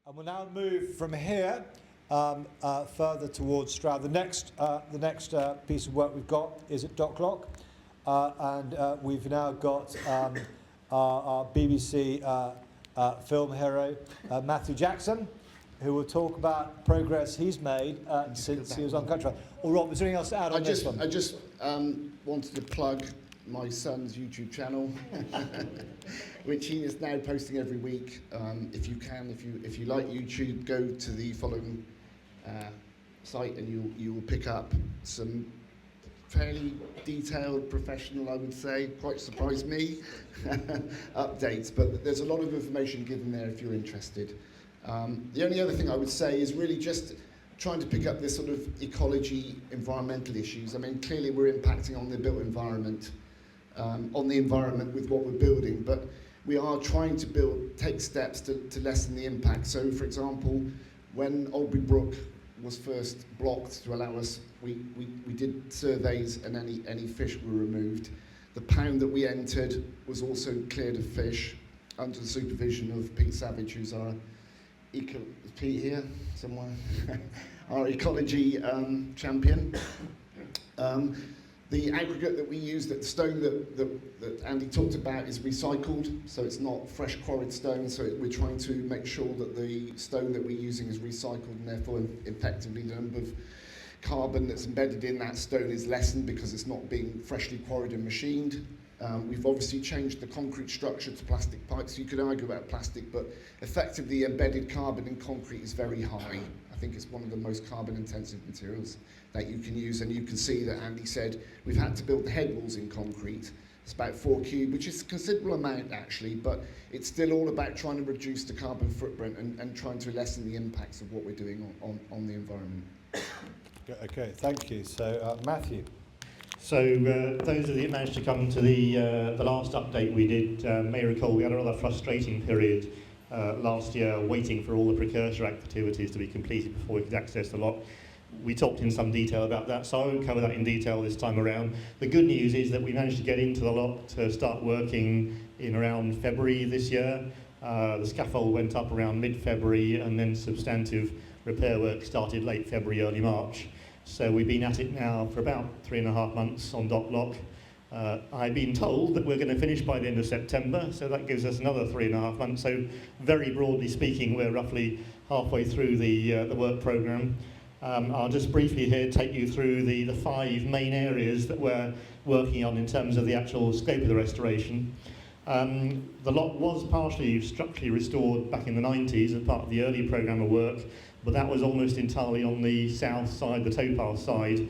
And we'll now move from here further towards Stroud. The next piece of work we've got is at Docklock, and we've now got our BBC film hero, Matthew Jackson, who will talk about progress he's made since he was on Country. Or Rob, is there anything else to add on this one? I just wanted to plug my son's YouTube channel, which he is now posting every week. If you like YouTube, go to the following site, and you will pick up some fairly detailed, professional, I would say, quite surprised me, updates. But there's a lot of information given there if you're interested. The only other thing I would say is really just trying to pick up this sort of ecology, environmental issues. I mean, clearly we're impacting on the built environment, on the environment with what we're building, but we are trying to take steps to lessen the impact. So, for example, when Oldbury Brook was first blocked to allow us, we did surveys, and any fish were removed. The pound that we entered was also cleared of fish under the supervision of Pete Savage, who's our Pete here somewhere, our ecology champion. The aggregate that we use, that stone that Andy talked about, is recycled, so it's not fresh quarried stone, so we're trying to make sure that the stone that we're using is recycled, and therefore effectively the number of carbon that's embedded in that stone is lessened because it's not being freshly quarried and machined. We've obviously changed the concrete structure to plastic pipes. You could argue about plastic, but effectively embedded carbon in concrete is very high. I think it's one of the most carbon-intensive materials that you can use, and you can see that Andy said we've had to build the head walls in concrete. It's about 4 cube, which is a considerable amount actually, but it's still all about trying to reduce the carbon footprint and trying to lessen the impacts of what we're doing on the environment. Okay, thank you. So, Matthew. So those of you that managed to come to the last update we did may recall we had a rather frustrating period last year waiting for all the precursor activities to be completed before we could access the lot. We talked in some detail about that, so I won't cover that in detail this time around. The good news is that we managed to get into the lot to start working in around February this year. The scaffold went up around mid-February, and then substantive repair work started late February, early March. So we've been at it now for about 3.5 months on Docklock. I've been told that we're going to finish by the end of September, so that gives us another 3.5 months. So very broadly speaking, we're roughly halfway through the work programme. I'll just briefly here take you through the 5 main areas that we're working on in terms of the actual scope of the restoration. The lot was partially structurally restored back in the 90s as part of the early programme of work, but that was almost entirely on the south side, the towpath side,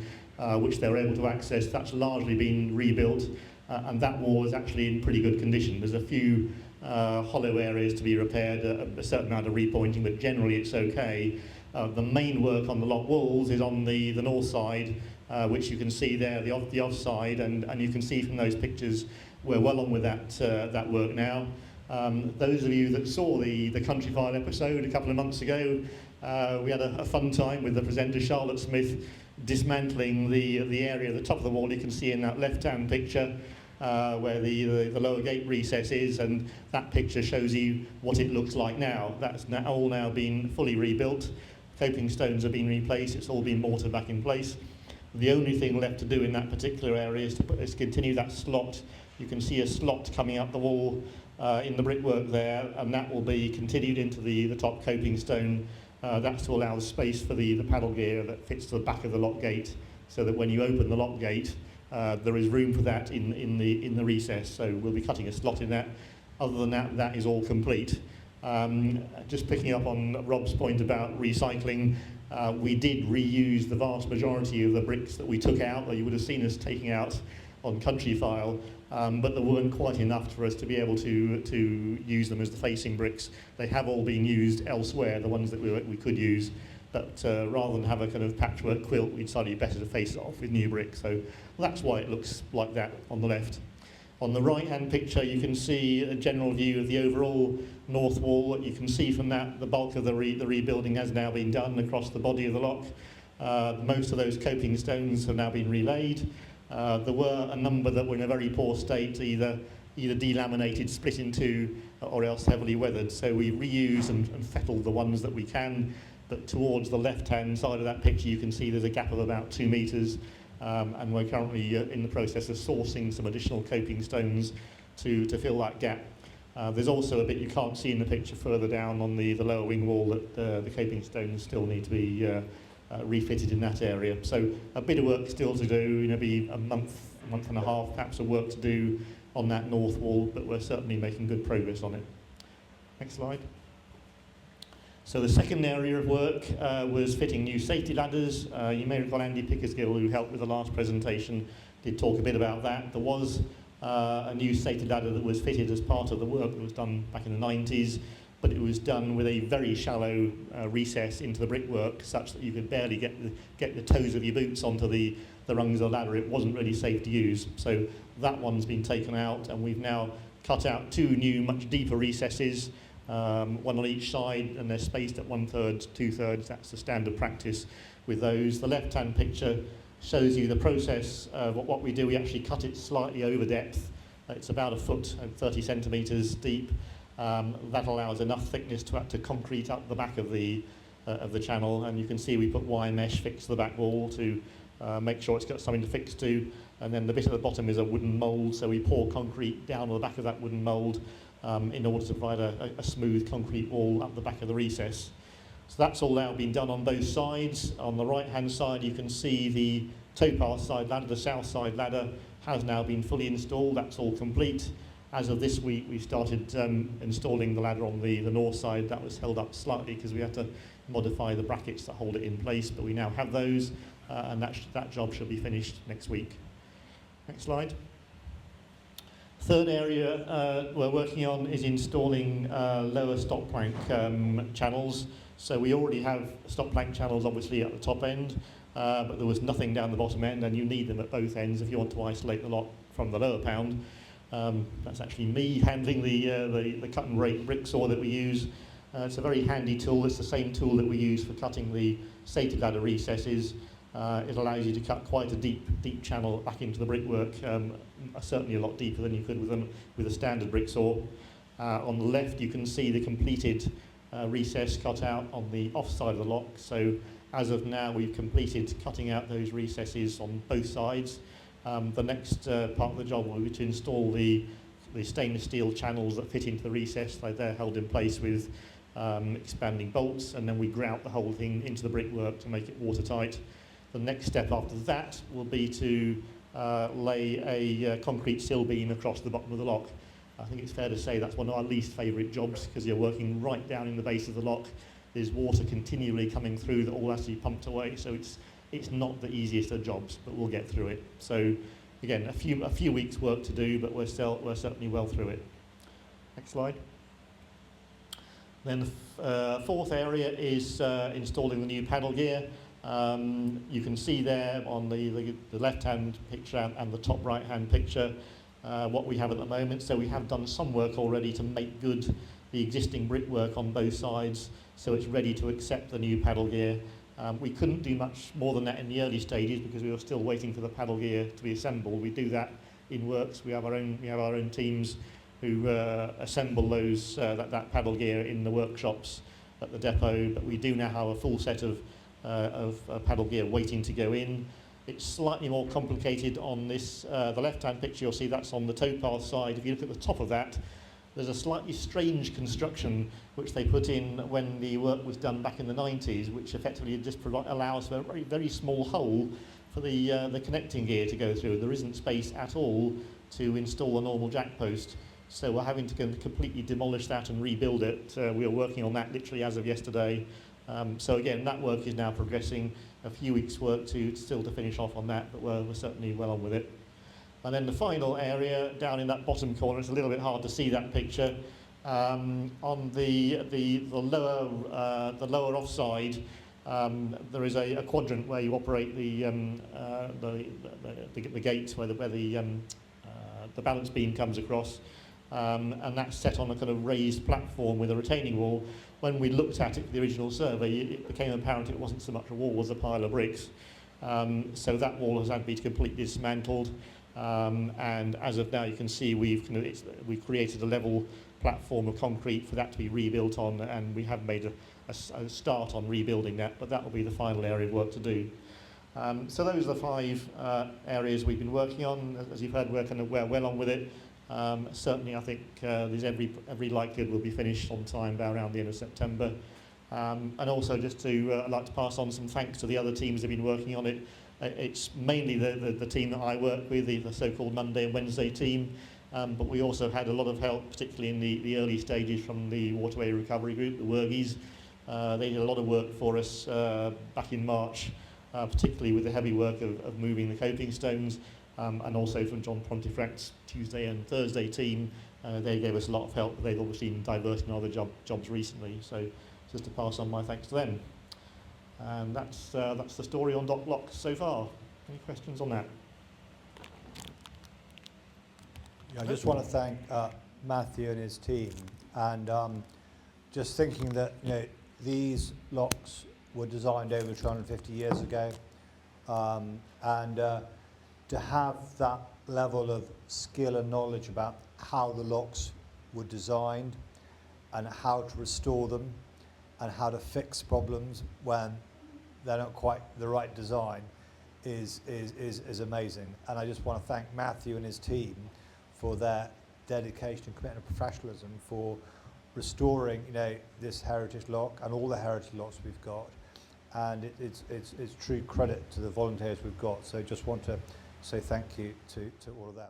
which they were able to access. That's largely been rebuilt, and that wall is actually in pretty good condition. There's a few hollow areas to be repaired, a certain amount of repointing, but generally it's okay. The main work on the lot walls is on the north side, which you can see there, the offside, and you can see from those pictures we're well on with that work now. Those of you that saw the Country File episode a couple of months ago, we had a fun time with the presenter Charlotte Smith dismantling the area at the top of the wall. You can see in that left-hand picture where the lower gate recess is, and that picture shows you what it looks like now. That's all now been fully rebuilt. Coping stones have been replaced. It's all been mortared back in place. The only thing left to do in that particular area is to continue that slot. You can see a slot coming up the wall in the brickwork there, and that will be continued into the top coping stone. That's to allow the space for the paddle gear that fits to the back of the lock gate, so that when you open the lock gate, there is room for that in the recess. So we'll be cutting a slot in that. Other than that, that is all complete. Just picking up on Rob's point about recycling, we did reuse the vast majority of the bricks that we took out, or you would have seen us taking out on Country File, but there weren't quite enough for us to be able to use them as the facing bricks. They have all been used elsewhere, the ones that we could use, but rather than have a kind of patchwork quilt, we decided better to face it off with new bricks. So that's why it looks like that on the left. On the right-hand picture, you can see a general view of the overall north wall. You can see from that the bulk of the rebuilding has now been done across the body of the lock. Most of those coping stones have now been relaid. There were a number that were in a very poor state, either delaminated, split into or else heavily weathered. So we reuse and fettle the ones that we can, but towards the left-hand side of that picture you can see there's a gap of about 2 metres, and we're currently in the process of sourcing some additional coping stones to fill that gap. There's also a bit you can't see in the picture further down on the lower wing wall that the coping stones still need to be refitted in that area. So a bit of work still to do, maybe a month and a half perhaps of work to do on that north wall, but we're certainly making good progress on it. Next slide. So the second area of work was fitting new safety ladders. You may recall Andy Pickersgill, who helped with the last presentation, did talk a bit about that. There was a new safety ladder that was fitted as part of the work that was done back in the 90s, but it was done with a very shallow recess into the brickwork, such that you could barely get the toes of your boots onto the rungs of the ladder. It wasn't really safe to use. So that one's been taken out, and we've now cut out 2 new, much deeper recesses, one on each side, and they're spaced at 1/3, 2/3. That's the standard practice with those. The left-hand picture shows you the process of what we do. We actually cut it slightly over depth. It's about 1 foot and 30 centimetres deep. That allows enough thickness to concrete up the back of the channel, and you can see we put wire mesh fixed to the back wall to make sure it's got something to fix to, and then the bit at the bottom is a wooden mould, so we pour concrete down on the back of that wooden mould in order to provide a smooth concrete wall up the back of the recess. So that's all now been done on both sides. On the right hand side you can see the towpath side ladder, the south side ladder has now been fully installed. That's all complete. As of this week we started installing the ladder on the north side. That was held up slightly because we had to modify the brackets that hold it in place, but we now have those, and that job should be finished next week. Next slide. Third area we're working on is installing lower stop plank channels. So we already have stop plank channels obviously at the top end, but there was nothing down the bottom end, and you need them at both ends if you want to isolate the lot from the lower pound. That's actually me handling the cut and rake brick saw that we use. It's a very handy tool. It's the same tool that we use for cutting the safety ladder recesses. It allows you to cut quite a deep channel back into the brickwork, certainly a lot deeper than you could with a standard brick saw. On the left you can see the completed recess cut out on the off side of the lock. So as of now we've completed cutting out those recesses on both sides. The next part of the job will be to install the stainless steel channels that fit into the recess. So they're held in place with expanding bolts, and then we grout the whole thing into the brickwork to make it watertight. The next step after that will be to lay a concrete sill beam across the bottom of the lock. I think it's fair to say that's one of our least favourite jobs, because you're working right down in the base of the lock. There's water continually coming through that all has to be pumped away, so it's not the easiest of jobs, but we'll get through it. So again, a few weeks work to do, but we're certainly well through it. Next slide. Then the fourth area is installing the new paddle gear. You can see there on the left-hand picture and the top right-hand picture what we have at the moment. So we have done some work already to make good the existing brickwork on both sides, so it's ready to accept the new paddle gear. We couldn't do much more than that in the early stages because we were still waiting for the paddle gear to be assembled. We do that in works. We have our own teams who assemble those that paddle gear in the workshops at the depot. But we do now have a full set of paddle gear waiting to go in. It's slightly more complicated on this. The left-hand picture you'll see that's on the towpath side. If you look at the top of that, there's a slightly strange construction which they put in when the work was done back in the 90s, which effectively just allows for a very, very small hole for the connecting gear to go through. There isn't space at all to install a normal jack post, so we're having to completely demolish that and rebuild it. We are working on that literally as of yesterday. So again, that work is now progressing. A few weeks' work still to finish off on that, but we're certainly well on with it. And then the final area down in that bottom corner, it's a little bit hard to see that picture. On the lower offside, there is a quadrant where you operate the gate where the balance beam comes across, and that's set on a kind of raised platform with a retaining wall. When we looked at it for the original survey, it became apparent it wasn't so much a wall as a pile of bricks. So that wall has had to be completely dismantled. And as of now, you can see we've created a level platform of concrete for that to be rebuilt on, and we have made a start on rebuilding that, but that will be the final area of work to do. So those are the 5 areas we've been working on. As you've heard, we're well on with it. Certainly, I think there's every likelihood we'll be finished on time by around the end of September. And also just to I'd like to pass on some thanks to the other teams that have been working on it. It's mainly the team that I work with, the so-called Monday and Wednesday team, but we also had a lot of help, particularly in the early stages, from the Waterway Recovery Group, the Wergies. They did a lot of work for us back in March, particularly with the heavy work of moving the coping stones, and also from John Pontefract's Tuesday and Thursday team. They gave us a lot of help. They've obviously been diverse in other jobs recently, so just to pass on my thanks to them. And that's the story on Dock Lock so far. Any questions on that? Yeah, I just want to thank Matthew and his team, and just thinking that these locks were designed over 250 years ago, and to have that level of skill and knowledge about how the locks were designed and how to restore them and how to fix problems when they're not quite the right design is amazing. And I just want to thank Matthew and his team for their dedication and commitment and professionalism for restoring this heritage lock and all the heritage locks we've got. And it's true credit to the volunteers we've got. So just want to say thank you to all of them.